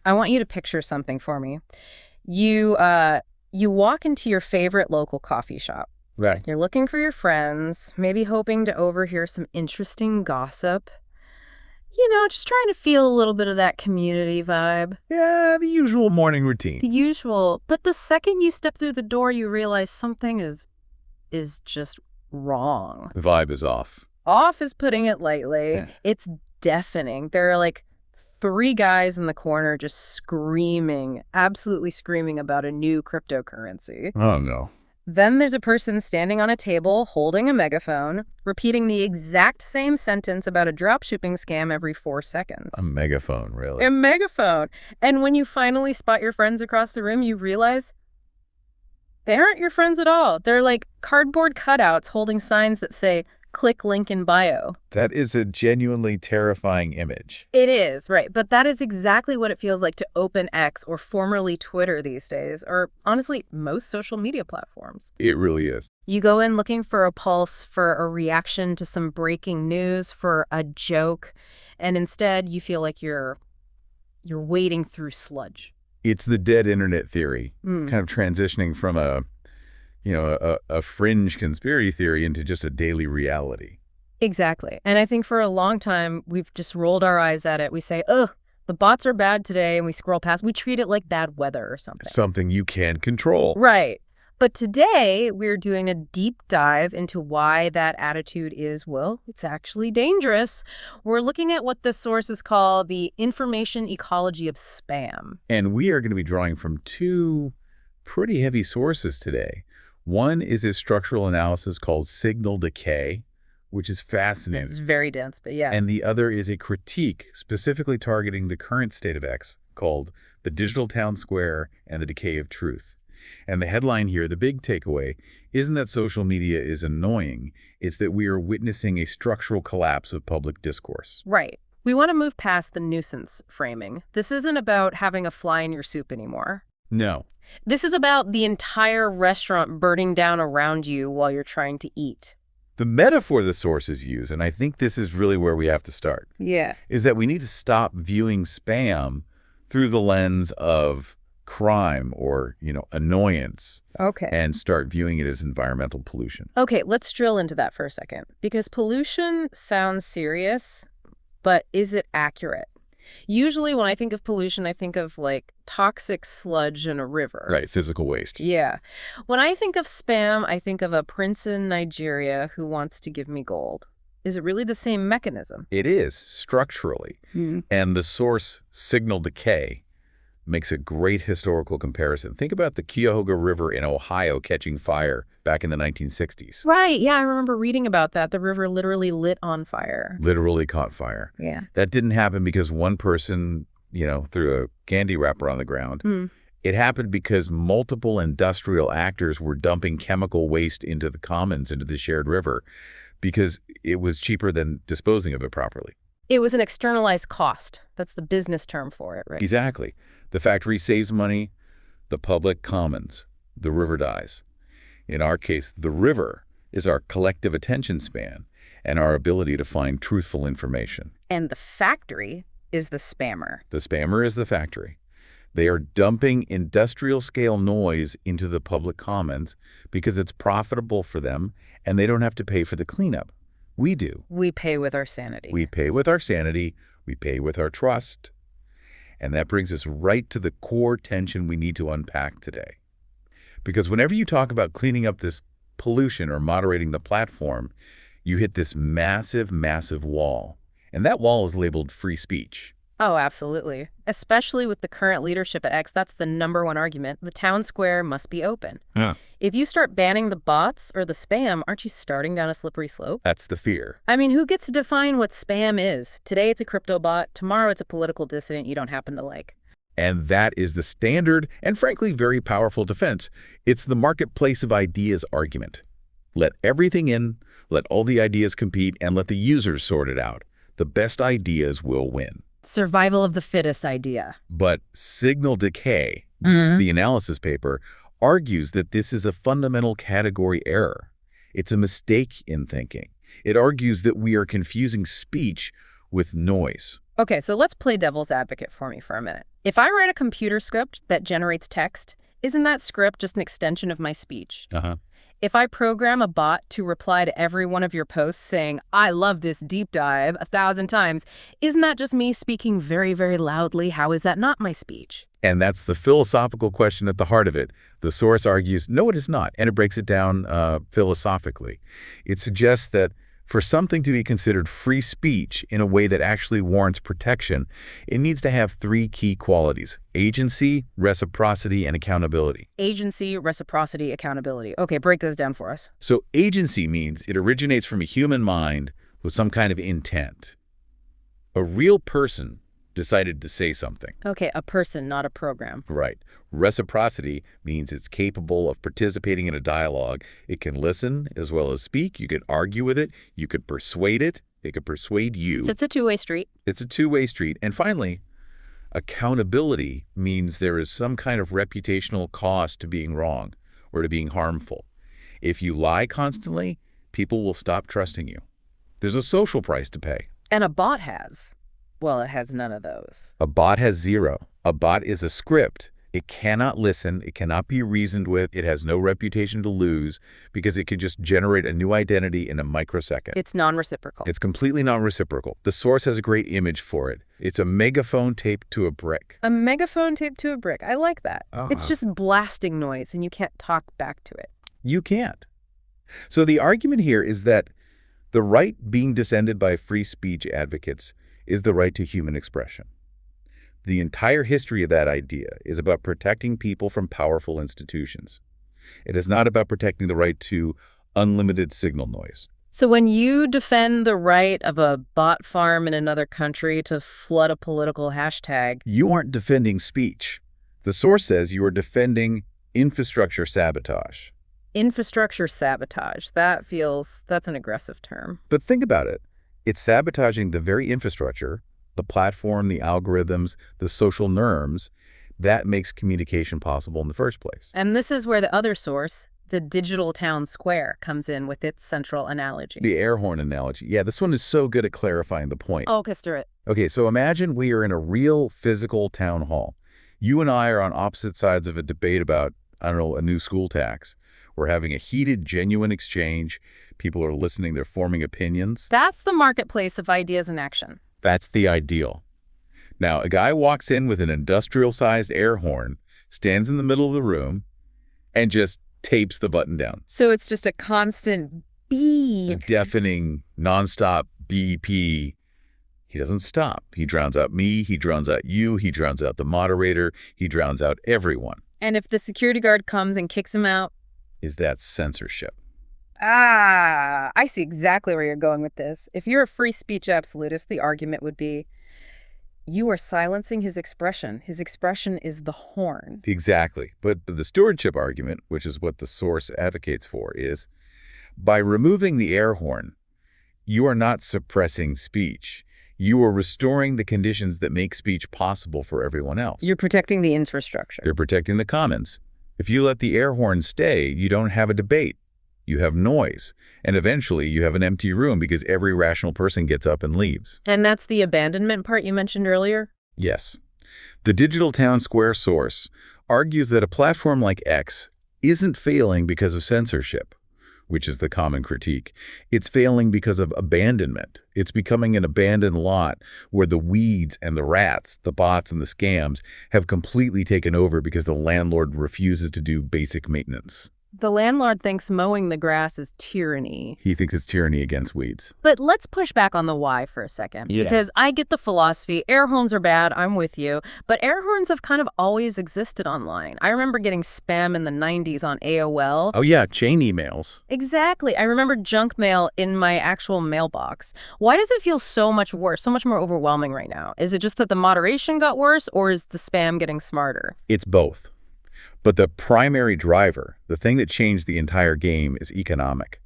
I want you to picture something for me. You you walk into your favorite local coffee shop. Right. You're looking for your friends, maybe hoping to overhear some interesting gossip. Just trying to feel a little bit of that community vibe. Yeah, the usual morning routine. The usual. But the second you step through the door, you realize something is just wrong. The vibe is off. Off is putting it lightly. Yeah. It's deafening. There are like three guys in the corner just screaming, absolutely screaming about a new cryptocurrency. Oh, no. Then there's a person standing on a table holding a megaphone, repeating the exact same sentence about a dropshipping scam every 4 seconds. A megaphone, really. A megaphone. And when you finally spot your friends across the room, you realize they aren't your friends at all. They're like cardboard cutouts holding signs that say, "Click link in bio." That is a genuinely terrifying image. It is, right. But that is exactly what it feels like to open X, or formerly Twitter these days, or honestly, most social media platforms. It really is. You go in looking for a pulse, for a reaction to some breaking news, for a joke, and instead you feel like you're wading through sludge. It's the dead internet theory, Mm. kind of transitioning from a fringe conspiracy theory into just a daily reality. Exactly. And I think for a long time, we've just rolled our eyes at it. We say, ugh, the bots are bad today, and we scroll past. We treat it like bad weather or something. Something you can control. Right. But today, we're doing a deep dive into why that attitude is, well, it's actually dangerous. We're looking at what the sources call the information ecology of spam. And we are going to be drawing from two pretty heavy sources today. One is a structural analysis called signal decay, which is fascinating. It's very dense, but yeah. And the other is a critique specifically targeting the current state of X called The Digital Town Square and the Decay of Truth. And the headline here, the big takeaway, isn't that social media is annoying. It's that we are witnessing a structural collapse of public discourse. Right. We want to move past the nuisance framing. This isn't about having a fly in your soup anymore. No. This is about the entire restaurant burning down around you while you're trying to eat. The metaphor the sources use, and I think this is really where we have to start, Yeah. is that we need to stop viewing spam through the lens of crime or, annoyance, Okay. and start viewing it as environmental pollution. Okay, let's drill into that for a second. Because pollution sounds serious, but is it accurate? Usually when I think of pollution, I think of like toxic sludge in a river. Right, physical waste. Yeah. When I think of spam, I think of a prince in Nigeria who wants to give me gold. Is it really the same mechanism? It is, structurally. And the source, signal decay, makes a great historical comparison. Think about the Cuyahoga River in Ohio catching fire back in the 1960s. Right, yeah, I remember reading about that. The river literally lit on fire. Literally caught fire. Yeah. That didn't happen because one person, threw a candy wrapper on the ground. It happened because multiple industrial actors were dumping chemical waste into the commons, into the shared river, because it was cheaper than disposing of it properly. It was an externalized cost. That's the business term for it, right? Exactly. The factory saves money, the public commons, the river dies. In our case, the river is our collective attention span and our ability to find truthful information. And the factory is the spammer. The spammer is the factory. They are dumping industrial-scale noise into the public commons because it's profitable for them and they don't have to pay for the cleanup. We do. We pay with our sanity. We pay with our sanity. We pay with our trust. And that brings us right to the core tension we need to unpack today. Because whenever you talk about cleaning up this pollution or moderating the platform, you hit this massive, massive wall. And that wall is labeled free speech. Oh, absolutely. Especially with the current leadership at X, that's the #1 argument. The town square must be open. Yeah. If you start banning the bots or the spam, aren't you starting down a slippery slope? That's the fear. I mean, who gets to define what spam is? Today it's a crypto bot. Tomorrow it's a political dissident you don't happen to like. And that is the standard and, frankly, very powerful defense. It's the marketplace of ideas argument. Let everything in, let all the ideas compete, and let the users sort it out. The best ideas will win. Survival of the fittest idea. But signal decay, the analysis paper, argues that this is a fundamental category error. It's a mistake in thinking. It argues that we are confusing speech with noise. Okay, so let's play devil's advocate for me for a minute. If I write a computer script that generates text, isn't that script just an extension of my speech? Uh-huh. If I program a bot to reply to every one of your posts saying, "I love this deep dive," 1,000 times, isn't that just me speaking very, very loudly? How is that not my speech? And that's the philosophical question at the heart of it. The source argues, no, it is not, and it breaks it down philosophically. It suggests that for something to be considered free speech in a way that actually warrants protection, it needs to have three key qualities: agency, reciprocity, and accountability. Agency, reciprocity, accountability. Okay, break those down for us. So agency means it originates from a human mind with some kind of intent. A real person decided to say something. Okay, a person, not a program. Right. Reciprocity means it's capable of participating in a dialogue. It can listen as well as speak. You could argue with it. You could persuade it. It could persuade you. So it's a two-way street. It's a two-way street. And finally, accountability means there is some kind of reputational cost to being wrong or to being harmful. If you lie constantly, people will stop trusting you. There's a social price to pay. And a bot has. Well, it has none of those. A bot has zero. A bot is a script. It cannot listen. It cannot be reasoned with. It has no reputation to lose because it can just generate a new identity in a microsecond. It's non-reciprocal. It's completely non-reciprocal. The source has a great image for it. It's a megaphone taped to a brick. A megaphone taped to a brick. I like that. It's Uh-huh. just blasting noise, and you can't talk back to it. You can't. So the argument here is that the right being descended by free speech advocates is the right to human expression. The entire history of that idea is about protecting people from powerful institutions. It is not about protecting the right to unlimited signal noise. So when you defend the right of a bot farm in another country to flood a political hashtag, You aren't defending speech. The source says you are defending infrastructure sabotage. infrastructure sabotage, that's an aggressive term. But think about it. It's sabotaging the very infrastructure, the platform, the algorithms, the social norms that makes communication possible in the first place. And this is where the other source, the digital town square, comes in with its central analogy. The air horn analogy. Yeah, this one is so good at clarifying the point. Oh, Kister it. Okay, so imagine we are in a real physical town hall. You and I are on opposite sides of a debate about, I don't know, a new school tax. We're having a heated, genuine exchange. People are listening. They're forming opinions. That's the marketplace of ideas in action. That's the ideal. Now, a guy walks in with an industrial-sized air horn, stands in the middle of the room, and just tapes the button down. So it's just a constant A beep. deafening, nonstop BP. He doesn't stop. He drowns out me. He drowns out you. He drowns out the moderator. He drowns out everyone. And if the security guard comes and kicks him out, Is that censorship? I see exactly where you're going with this. If you're a free speech absolutist, the argument would be, you are silencing his expression. His expression is the horn. Exactly. But the stewardship argument, which is what the source advocates for, is by removing the air horn, you are not suppressing speech. You are restoring the conditions that make speech possible for everyone else. You're protecting the infrastructure. They're protecting the commons. If you let the air horn stay, you don't have a debate. You have noise. And eventually you have an empty room because every rational person gets up and leaves. And that's the abandonment part you mentioned earlier? Yes. The digital town square source argues that a platform like X isn't failing because of censorship, which is the common critique. It's failing because of abandonment. It's becoming an abandoned lot where the weeds and the rats, the bots and the scams have completely taken over because the landlord refuses to do basic maintenance. The landlord thinks mowing the grass is tyranny. He thinks it's tyranny against weeds. But let's push back on the why for a second. Yeah. Because I get the philosophy, air horns are bad, I'm with you. But air horns have kind of always existed online. I remember getting spam in the 90s on AOL. Oh yeah, chain emails. Exactly. I remember junk mail in my actual mailbox. Why does it feel so much worse, so much more overwhelming right now? Is it just that the moderation got worse, or is the spam getting smarter? It's both. But the primary driver, the thing that changed the entire game, is economic.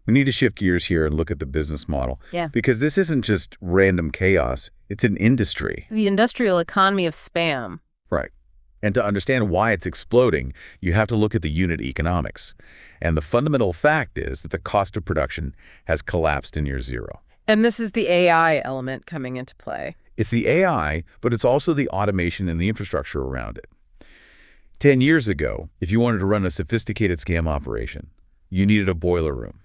We need to shift gears here and look at the business model. Yeah. Because this isn't just random chaos. It's an industry. The industrial economy of spam. Right. And to understand why it's exploding, you have to look at the unit economics. And the fundamental fact is that the cost of production has collapsed to near zero. And this is the AI element coming into play. It's the AI, but it's also the automation and the infrastructure around it. 10 years ago, if you wanted to run a sophisticated scam operation, you needed a boiler room.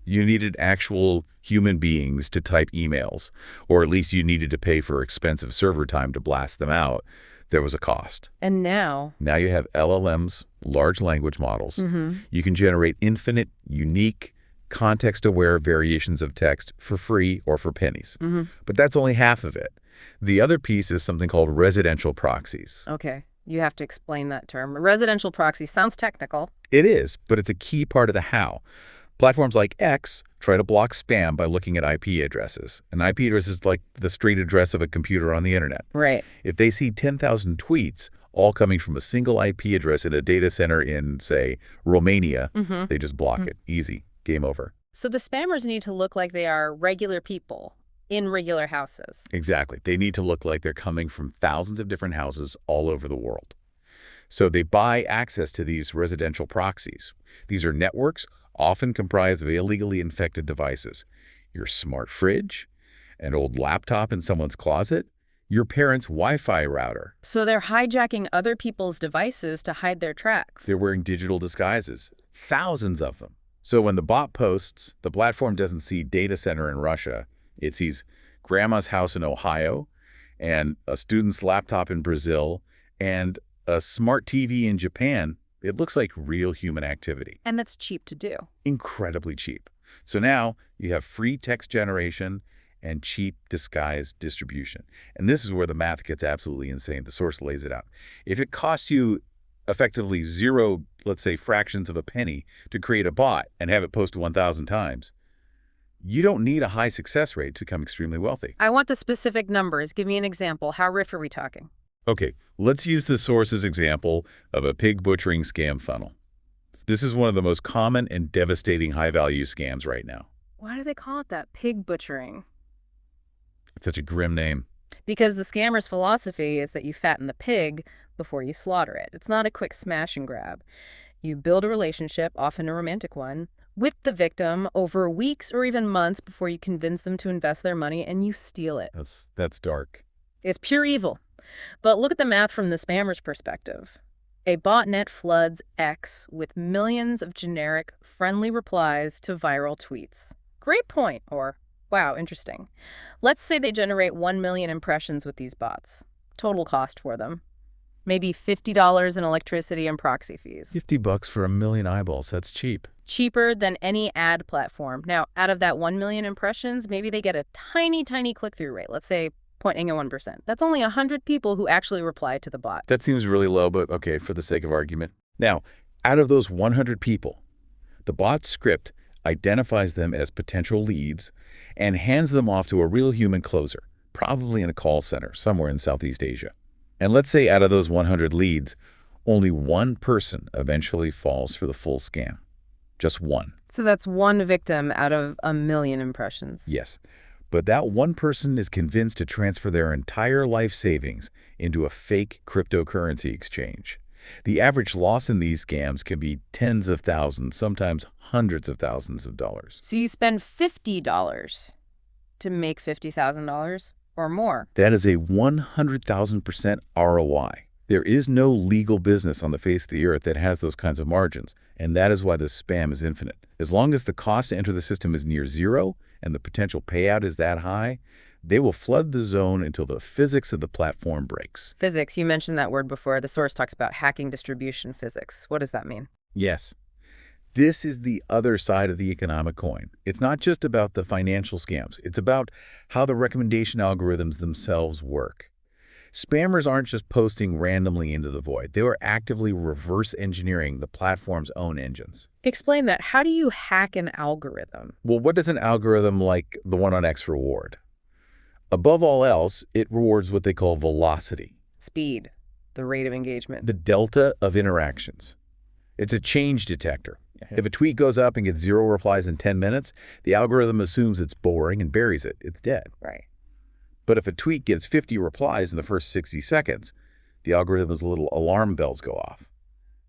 You needed actual human beings to type emails, or at least you needed to pay for expensive server time to blast them out. There was a cost. And now? Now you have LLMs, large language models. Mm-hmm. You can generate infinite, unique, context-aware variations of text for free or for pennies. Mm-hmm. But that's only half of it. The other piece is something called residential proxies. Okay. You have to explain that term. A residential proxy sounds technical. It is, but it's a key part of the how. Platforms like X try to block spam by looking at IP addresses. An IP address is like the street address of a computer on the internet. Right. If they see 10,000 tweets all coming from a single IP address in a data center in, say, Romania, they just block it. Easy. Game over. So the spammers need to look like they are regular people in regular houses. Exactly. They need to look like they're coming from thousands of different houses all over the world. So they buy access to these residential proxies. These are networks often comprised of illegally infected devices. Your smart fridge, an old laptop in someone's closet, your parents' Wi-Fi router. So they're hijacking other people's devices to hide their tracks. They're wearing digital disguises, thousands of them. So when the bot posts, the platform doesn't see data center in Russia. It sees grandma's house in Ohio and a student's laptop in Brazil and a smart TV in Japan. It looks like real human activity. And that's cheap to do. Incredibly cheap. So now you have free text generation and cheap disguise distribution. And this is where the math gets absolutely insane. The source lays it out. If it costs you effectively zero, let's say fractions of a penny to create a bot and have it posted 1,000 times, you don't need a high success rate to become extremely wealthy. I want the specific numbers. Give me an example. How riff are we talking? Okay, let's use the source's example of a pig butchering scam funnel. This is one of the most common and devastating high-value scams right now. Why do they call it that? Pig butchering. It's such a grim name. Because the scammer's philosophy is that you fatten the pig before you slaughter it. It's not a quick smash and grab. You build a relationship, often a romantic one, with the victim over weeks or even months before you convince them to invest their money, and you steal it. That's dark. It's pure evil. But look at the math from the spammer's perspective. A botnet floods X with millions of generic, friendly replies to viral tweets. Great point, or wow, interesting. Let's say they generate 1 million impressions with these bots. Total cost for them. Maybe $50 in electricity and proxy fees. $50 for 1 million eyeballs, that's cheap. Cheaper than any ad platform. Now, out of that 1 million impressions, maybe they get a tiny, tiny click-through rate. Let's say 0.1%. That's only 100 people who actually replied to the bot. That seems really low, but okay, for the sake of argument. Now, out of those 100 people, the bot script identifies them as potential leads and hands them off to a real human closer, probably in a call center somewhere in Southeast Asia. And let's say out of those 100 leads, only one person eventually falls for the full scam. Just one. So that's one victim out of 1 million impressions. Yes. But that one person is convinced to transfer their entire life savings into a fake cryptocurrency exchange. The average loss in these scams can be tens of thousands, sometimes hundreds of thousands of dollars. So you spend $50 to make $50,000 or more. That is a 100,000% ROI. There is no legal business on the face of the earth that has those kinds of margins, and that is why the spam is infinite. As long as the cost to enter the system is near zero and the potential payout is that high, they will flood the zone until the physics of the platform breaks. Physics, you mentioned that word before. The source talks about hacking distribution physics. What does that mean? Yes. This is the other side of the economic coin. It's not just about the financial scams. It's about how the recommendation algorithms themselves work. Spammers aren't just posting randomly into the void. They are actively reverse engineering the platform's own engines. Explain that. How do you hack an algorithm? Well, what does an algorithm like the one on X reward? Above all else, it rewards what they call velocity. Speed, the rate of engagement. The delta of interactions. It's a change detector. If a tweet goes up and gets 0 replies in 10 minutes, the algorithm assumes it's boring and buries it. It's dead. Right. But if a tweet gets 50 replies in the first 60 seconds, the algorithm's little alarm bells go off.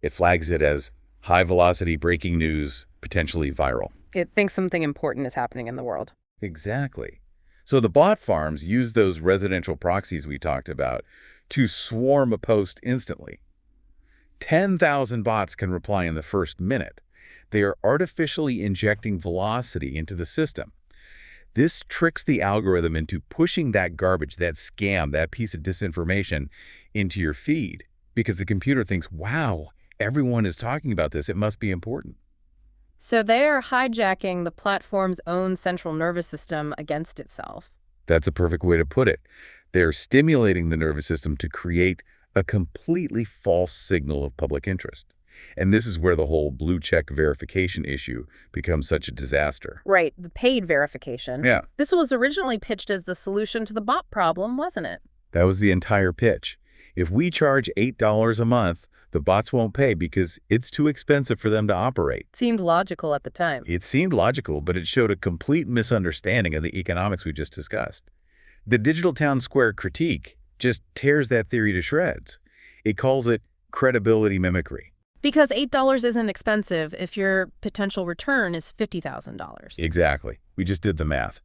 It flags it as high-velocity breaking news, potentially viral. It thinks something important is happening in the world. Exactly. So the bot farms use those residential proxies we talked about to swarm a post instantly. 10,000 bots can reply in the first minute. They are artificially injecting velocity into the system. This tricks the algorithm into pushing that garbage, that scam, that piece of disinformation into your feed because the computer thinks, wow, everyone is talking about this. It must be important. So they are hijacking the platform's own central nervous system against itself. That's a perfect way to put it. They're stimulating the nervous system to create a completely false signal of public interest. And this is where the whole blue check verification issue becomes such a disaster. Right, the paid verification. Yeah. This was originally pitched as the solution to the bot problem, wasn't it? That was the entire pitch. If we charge $8 a month, the bots won't pay because it's too expensive for them to operate. Seemed logical at the time. It seemed logical, but it showed a complete misunderstanding of the economics we just discussed. The Digital Town Square critique just tears that theory to shreds. It calls it credibility mimicry. Because $8 isn't expensive if your potential return is $50,000. Exactly. We just did the math.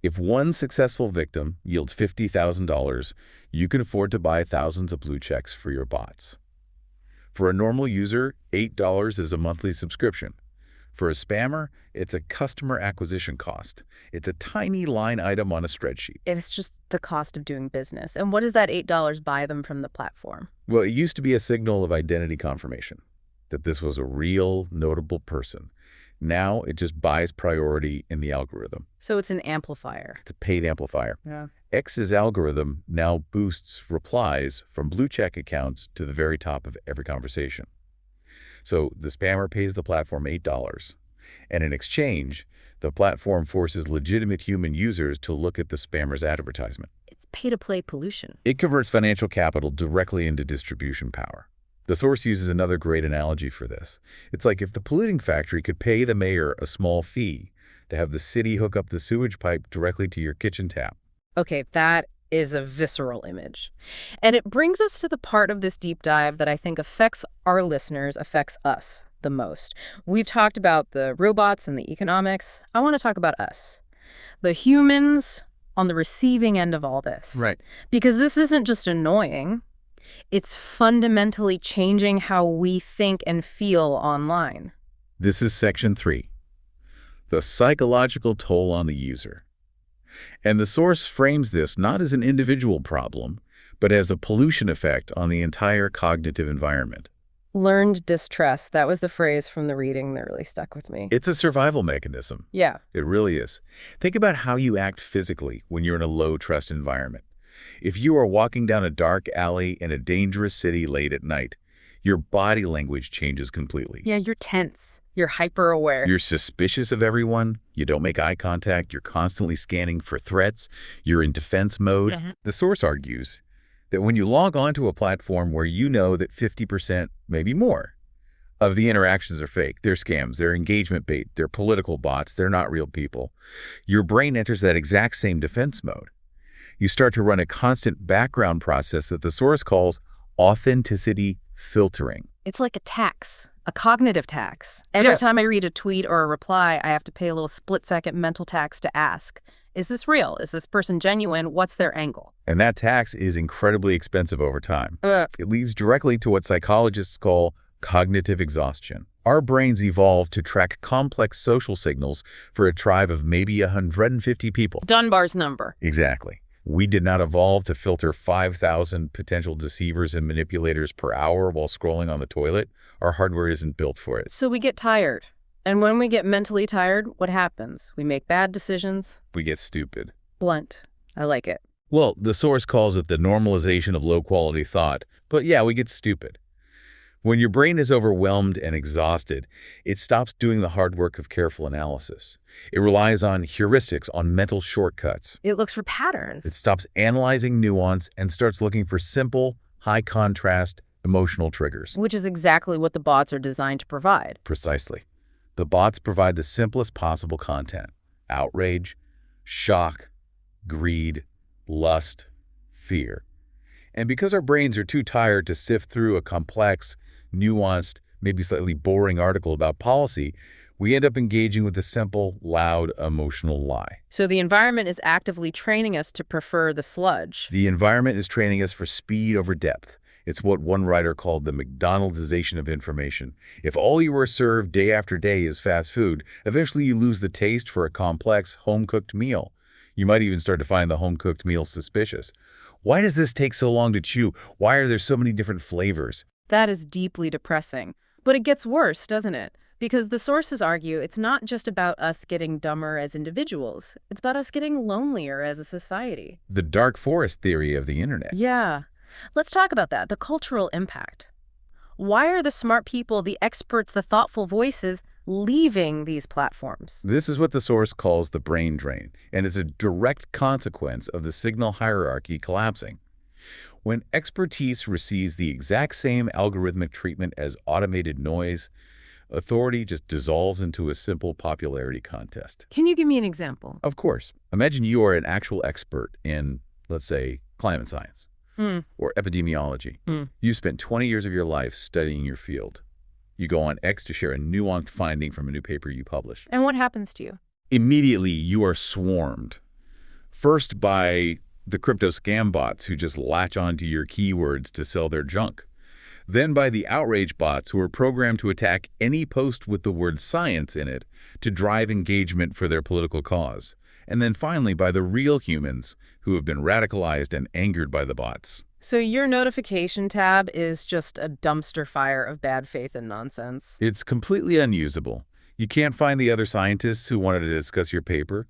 If one successful victim yields $50,000, you can afford to buy thousands of blue checks for your bots. For a normal user, $8 is a monthly subscription. For a spammer, it's a customer acquisition cost. It's a tiny line item on a spreadsheet. It's just the cost of doing business. And what does that $8 buy them from the platform? Well, it used to be a signal of identity confirmation, that this was a real, notable person. Now it just buys priority in the algorithm. So it's an amplifier. It's a paid amplifier. Yeah. X's algorithm now boosts replies from blue check accounts to the very top of every conversation. So the spammer pays the platform $8, and in exchange, the platform forces legitimate human users to look at the spammer's advertisement. It's pay-to-play pollution. It converts financial capital directly into distribution power. The source uses another great analogy for this. It's like if the polluting factory could pay the mayor a small fee to have the city hook up the sewage pipe directly to your kitchen tap. Okay, that is a visceral image. And it brings us to the part of this deep dive that I think affects our listeners, affects us the most. We've talked about the robots and the economics. I want to talk about us, the humans on the receiving end of all this. Right. Because this isn't just annoying. It's fundamentally changing how we think and feel online. This is section 3, the psychological toll on the user. And the source frames this not as an individual problem, but as a pollution effect on the entire cognitive environment. Learned distrust. That was the phrase from the reading that really stuck with me. It's a survival mechanism. Yeah. It really is. Think about how you act physically when you're in a low-trust environment. If you are walking down a dark alley in a dangerous city late at night, your body language changes completely. Yeah, you're tense. You're hyper-aware. You're suspicious of everyone. You don't make eye contact. You're constantly scanning for threats. You're in defense mode. Mm-hmm. The source argues that when you log onto a platform where you know that 50%, maybe more, of the interactions are fake, they're scams, they're engagement bait, they're political bots, they're not real people, your brain enters that exact same defense mode. You start to run a constant background process that the source calls authenticity filtering. It's like a tax, a cognitive tax. Every time I read a tweet or a reply, I have to pay a little split-second mental tax to ask, is this real? Is this person genuine? What's their angle? And that tax is incredibly expensive over time. Ugh. It leads directly to what psychologists call cognitive exhaustion. Our brains evolved to track complex social signals for a tribe of maybe 150 people. Dunbar's number. Exactly. We did not evolve to filter 5,000 potential deceivers and manipulators per hour while scrolling on the toilet. Our hardware isn't built for it. So we get tired. And when we get mentally tired, what happens? We make bad decisions. We get stupid. Blunt. I like it. Well, the source calls it the normalization of low-quality thought. But yeah, we get stupid. When your brain is overwhelmed and exhausted, it stops doing the hard work of careful analysis. It relies on heuristics, on mental shortcuts. It looks for patterns. It stops analyzing nuance and starts looking for simple, high-contrast, emotional triggers. Which is exactly what the bots are designed to provide. Precisely. The bots provide the simplest possible content: outrage, shock, greed, lust, fear. And because our brains are too tired to sift through a complex, nuanced, maybe slightly boring article about policy, We end up engaging with a simple, loud, emotional lie. So the environment is actively training us to prefer the sludge. The environment is training us for speed over depth. It's what one writer called the McDonaldization of information. If all you are served day after day is fast food, eventually you lose the taste for a complex, home-cooked meal. You might even start to find the home-cooked meal suspicious. Why does this take so long to chew? Why are there so many different flavors? That is deeply depressing. But it gets worse, doesn't it? Because the sources argue it's not just about us getting dumber as individuals. It's about us getting lonelier as a society. The dark forest theory of the internet. Yeah. Let's talk about that, the cultural impact. Why are the smart people, the experts, the thoughtful voices leaving these platforms? This is what the source calls the brain drain, and it's a direct consequence of the signal hierarchy collapsing. When expertise receives the exact same algorithmic treatment as automated noise, authority just dissolves into a simple popularity contest. Can you give me an example? Of course. Imagine you are an actual expert in, let's say, climate science or epidemiology. You spent 20 years of your life studying your field. You go on X to share a nuanced finding from a new paper you publish. And what happens to you? Immediately, you are swarmed. First by the crypto scam bots who just latch onto your keywords to sell their junk. Then by the outrage bots who are programmed to attack any post with the word science in it to drive engagement for their political cause. And then finally by the real humans who have been radicalized and angered by the bots. So your notification tab is just a dumpster fire of bad faith and nonsense. It's completely unusable. You can't find the other scientists who wanted to discuss your paper.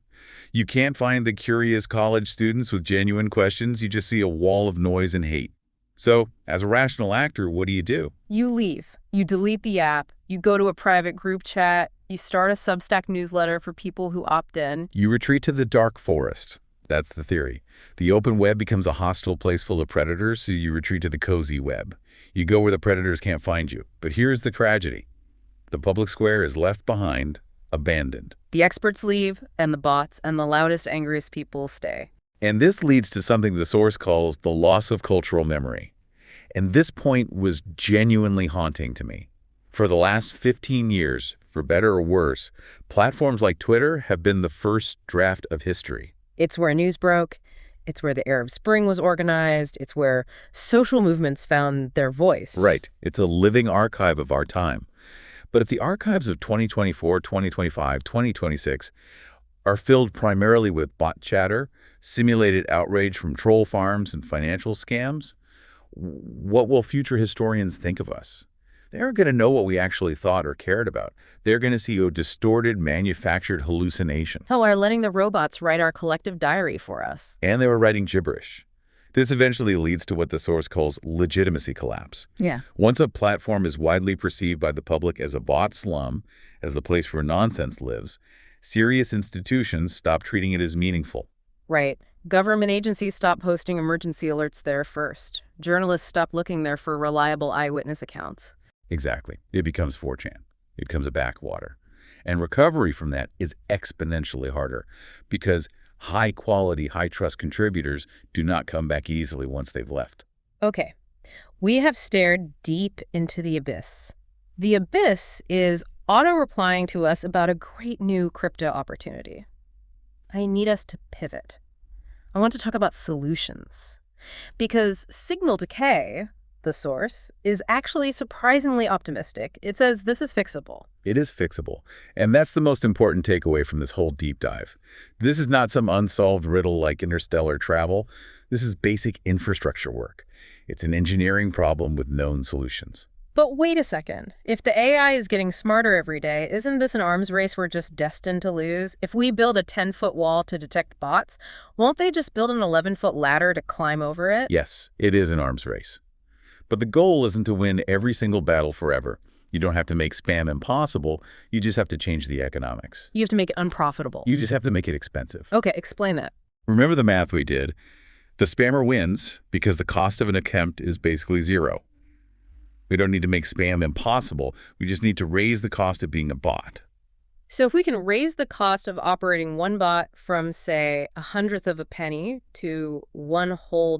You can't find the curious college students with genuine questions. You just see a wall of noise and hate. So, as a rational actor, what do? You leave. You delete the app. You go to a private group chat. You start a Substack newsletter for people who opt in. You retreat to the dark forest. That's the theory. The open web becomes a hostile place full of predators, so you retreat to the cozy web. You go where the predators can't find you. But here's the tragedy. The public square is left behind, abandoned. The experts leave, and the bots and the loudest, angriest people stay. And this leads to something the source calls the loss of cultural memory. And this point was genuinely haunting to me. For the last 15 years, for better or worse, platforms like Twitter have been the first draft of history. It's where news broke. It's where the Arab Spring was organized. It's where social movements found their voice. Right. It's a living archive of our time. But if the archives of 2024, 2025, 2026 are filled primarily with bot chatter, simulated outrage from troll farms and financial scams, what will future historians think of us? They're going to know what we actually thought or cared about. They're going to see a distorted, manufactured hallucination. Hell, we're letting the robots write our collective diary for us. And they were writing gibberish. This eventually leads to what the source calls legitimacy collapse. Yeah. Once a platform is widely perceived by the public as a bot slum, as the place where nonsense lives, serious institutions stop treating it as meaningful. Right. Government agencies stop posting emergency alerts there first. Journalists stop looking there for reliable eyewitness accounts. Exactly. It becomes 4chan. It becomes a backwater. And recovery from that is exponentially harder because high-quality, high-trust contributors do not come back easily once they've left. Okay. We have stared deep into the abyss. The abyss is auto-replying to us about a great new crypto opportunity. I need us to pivot. I want to talk about solutions. Because signal decay, the source, is actually surprisingly optimistic. It says this is fixable. It is fixable. And that's the most important takeaway from this whole deep dive. This is not some unsolved riddle like interstellar travel. This is basic infrastructure work. It's an engineering problem with known solutions. But wait a second. If the AI is getting smarter every day, isn't this an arms race we're just destined to lose? If we build a 10-foot wall to detect bots, won't they just build an 11-foot ladder to climb over it? Yes, it is an arms race. But the goal isn't to win every single battle forever. You don't have to make spam impossible. You just have to change the economics. You have to make it unprofitable. You just have to make it expensive. Okay, explain that. Remember the math we did? The spammer wins because the cost of an attempt is basically zero. We don't need to make spam impossible. We just need to raise the cost of being a bot. So if we can raise the cost of operating one bot from, say, 1/100th of a penny to $1 whole,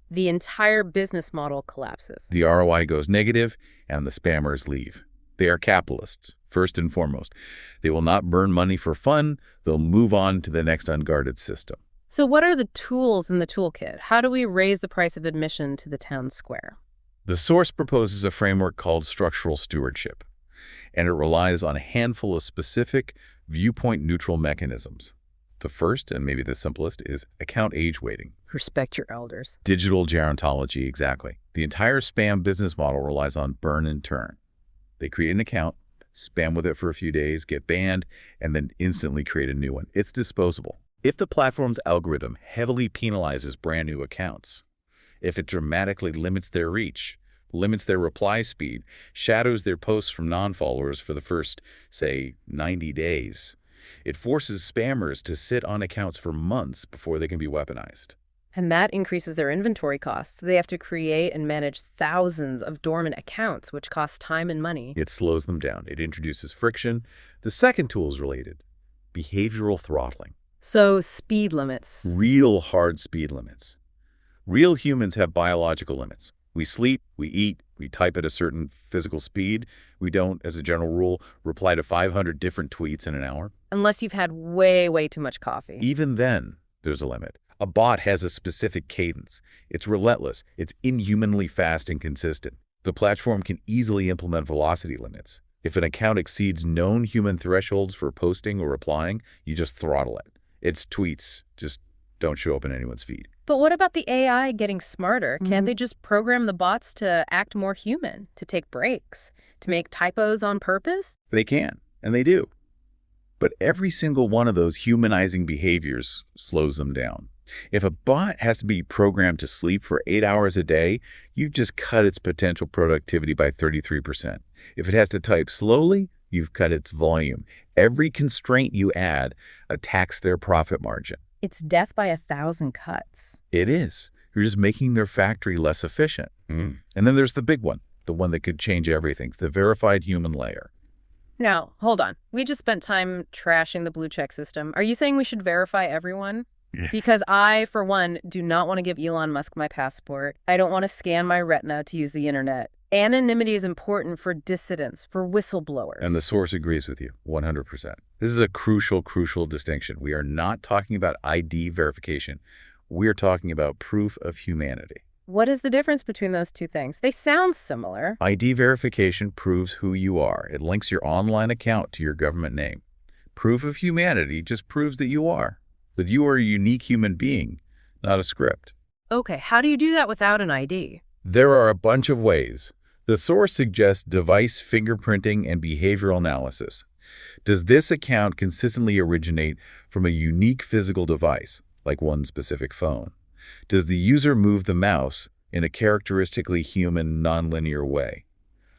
the entire business model collapses. The ROI goes negative, and the spammers leave. They are capitalists, first and foremost. They will not burn money for fun. They'll move on to the next unguarded system. So what are the tools in the toolkit? How do we raise the price of admission to the town square? The source proposes a framework called structural stewardship, and it relies on a handful of specific viewpoint-neutral mechanisms. The first, and maybe the simplest, is account age weighting. Respect your elders. Digital gerontology, exactly. The entire spam business model relies on burn and turn. They create an account, spam with it for a few days, get banned, and then instantly create a new one. It's disposable. If the platform's algorithm heavily penalizes brand new accounts, if it dramatically limits their reach, limits their reply speed, shadows their posts from non-followers for the first, say, 90 days, it forces spammers to sit on accounts for months before they can be weaponized. And that increases their inventory costs. They have to create and manage thousands of dormant accounts, which costs time and money. It slows them down. It introduces friction. The second tool is related: behavioral throttling. So speed limits. Real hard speed limits. Real humans have biological limits. We sleep, we eat, we type at a certain physical speed. We don't, as a general rule, reply to 500 different tweets in an hour. Unless you've had way, way too much coffee. Even then, there's a limit. A bot has a specific cadence. It's relentless. It's inhumanly fast and consistent. The platform can easily implement velocity limits. If an account exceeds known human thresholds for posting or replying, you just throttle it. Its tweets just don't show up in anyone's feed. But what about the AI getting smarter? Can't they just program the bots to act more human, to take breaks, to make typos on purpose? They can, and they do. But every single one of those humanizing behaviors slows them down. If a bot has to be programmed to sleep for 8 hours a day, you've just cut its potential productivity by 33%. If it has to type slowly, you've cut its volume. Every constraint you add attacks their profit margin. It's death by 1,000 cuts. It is. You're just making their factory less efficient. And then there's the big one, the one that could change everything, the verified human layer. Now, hold on. We just spent time trashing the blue check system. Are you saying we should verify everyone? Yeah. Because I, for one, do not want to give Elon Musk my passport. I don't want to scan my retina to use the internet. Anonymity is important for dissidents, for whistleblowers. And the source agrees with you, 100%. This is a crucial, crucial distinction. We are not talking about ID verification. We're talking about proof of humanity. What is the difference between those two things? They sound similar. ID verification proves who you are. It links your online account to your government name. Proof of humanity just proves that you are a unique human being, not a script. Okay, how do you do that without an ID? There are a bunch of ways. The source suggests device fingerprinting and behavioral analysis. Does this account consistently originate from a unique physical device, like one specific phone? Does the user move the mouse in a characteristically human, nonlinear way?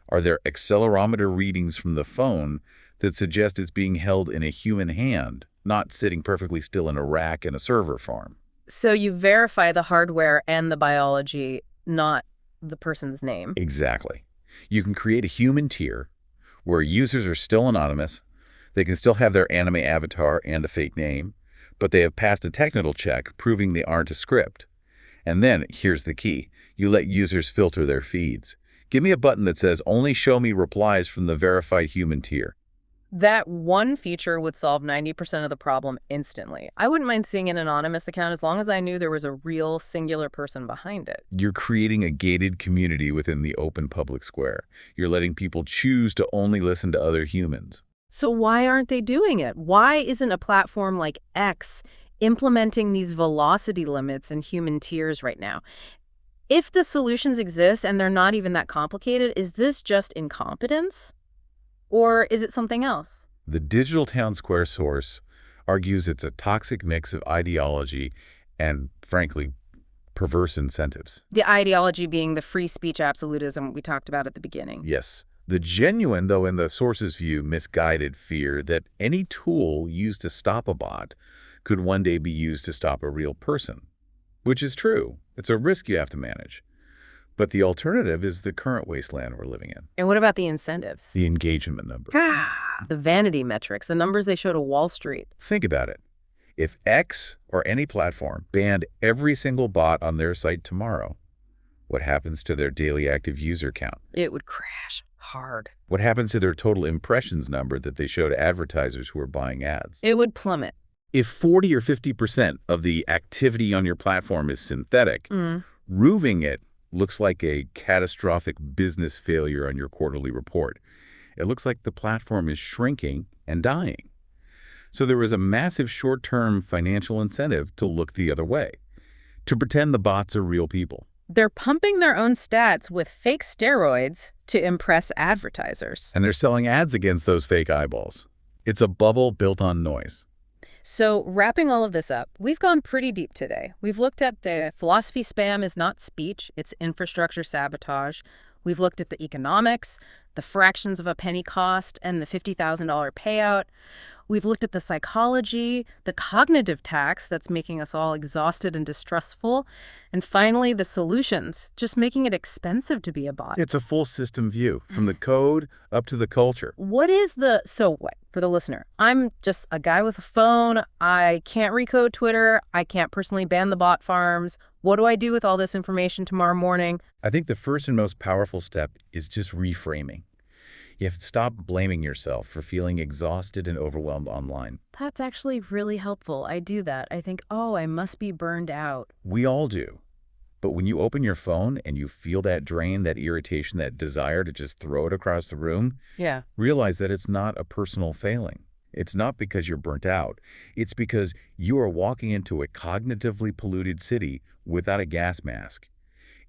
Are there accelerometer readings from the phone that suggest it's being held in a human hand, not sitting perfectly still in a rack in a server farm? So you verify the hardware and the biology, not the person's name. Exactly. You can create a human tier where users are still anonymous. They can still have their anime avatar and a fake name, but they have passed a technical check proving they aren't a script. And then, here's the key, you let users filter their feeds. Give me a button that says, only show me replies from the verified human tier. That one feature would solve 90% of the problem instantly. I wouldn't mind seeing an anonymous account as long as I knew there was a real singular person behind it. You're creating a gated community within the open public square. You're letting people choose to only listen to other humans. So why aren't they doing it? Why isn't a platform like X implementing these velocity limits and human tiers right now? If the solutions exist and they're not even that complicated, is this just incompetence? Or is it something else? The Digital Town Square source argues it's a toxic mix of ideology and, frankly, perverse incentives. The ideology being the free speech absolutism we talked about at the beginning. Yes. The genuine, though in the source's view, misguided fear that any tool used to stop a bot could one day be used to stop a real person. Which is true. It's a risk you have to manage. But the alternative is the current wasteland we're living in. And what about the incentives? The engagement number. The vanity metrics, the numbers they show to Wall Street. Think about it. If X or any platform banned every single bot on their site tomorrow, What happens to their daily active user count? It would crash hard. What happens to their total impressions number that they show to advertisers who are buying ads? It would plummet. If 40 or 50% of the activity on your platform is synthetic, roofing it looks like a catastrophic business failure on your quarterly report. It looks like the platform is shrinking and dying. So there is a massive short-term financial incentive to look the other way, to pretend the bots are real people. They're pumping their own stats with fake steroids to impress advertisers. And they're selling ads against those fake eyeballs. It's a bubble built on noise. So wrapping all of this up, we've gone pretty deep today. We've looked at the philosophy spam is not speech, it's infrastructure sabotage. We've looked at the economics, the fractions of a penny cost, and the $50,000 payout. We've looked at the psychology, the cognitive tax that's making us all exhausted and distrustful, and finally the solutions, just making it expensive to be a bot. It's a full system view, from the code up to the culture. So what, for the listener? I'm just a guy with a phone. I can't recode Twitter. I can't personally ban the bot farms. What do I do with all this information tomorrow morning? I think the first and most powerful step is just reframing. You have to stop blaming yourself for feeling exhausted and overwhelmed online. That's actually really helpful. I do that. I think, oh, I must be burned out. We all do. But when you open your phone and you feel that drain, that irritation, that desire to just throw it across the room, realize that it's not a personal failing. It's not because you're burnt out. It's because you are walking into a cognitively polluted city without a gas mask.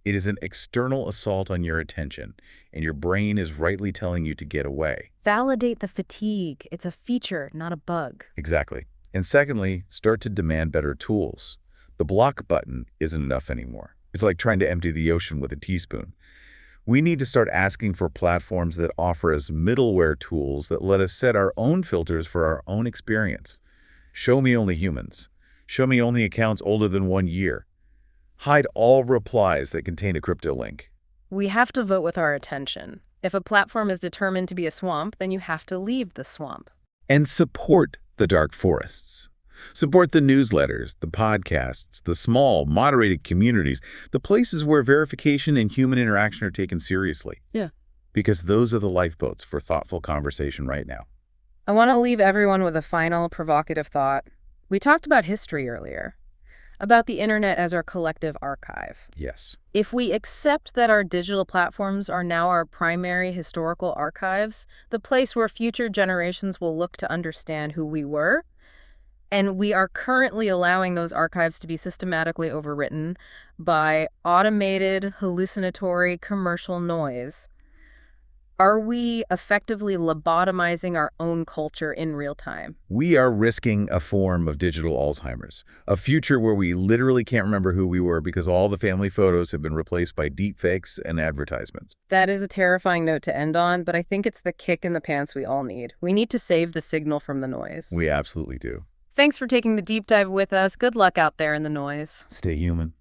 It is an external assault on your attention, and your brain is rightly telling you to get away. Validate the fatigue. It's a feature, not a bug. Exactly. And secondly, start to demand better tools. The block button isn't enough anymore. It's like trying to empty the ocean with a teaspoon. We need to start asking for platforms that offer us middleware tools that let us set our own filters for our own experience. Show me only humans. Show me only accounts older than 1 year. Hide all replies that contain a crypto link. We have to vote with our attention. If a platform is determined to be a swamp, then you have to leave the swamp. And support the dark forests. Support the newsletters, the podcasts, the small, moderated communities, the places where verification and human interaction are taken seriously. Yeah. Because those are the lifeboats for thoughtful conversation right now. I want to leave everyone with a final provocative thought. We talked about history earlier, about the internet as our collective archive. Yes. If we accept that our digital platforms are now our primary historical archives, the place where future generations will look to understand who we were, and we are currently allowing those archives to be systematically overwritten by automated, hallucinatory, commercial noise, are we effectively lobotomizing our own culture in real time? We are risking a form of digital Alzheimer's, a future where we literally can't remember who we were because all the family photos have been replaced by deepfakes and advertisements. That is a terrifying note to end on, but I think it's the kick in the pants we all need. We need to save the signal from the noise. We absolutely do. Thanks for taking the deep dive with us. Good luck out there in the noise. Stay human.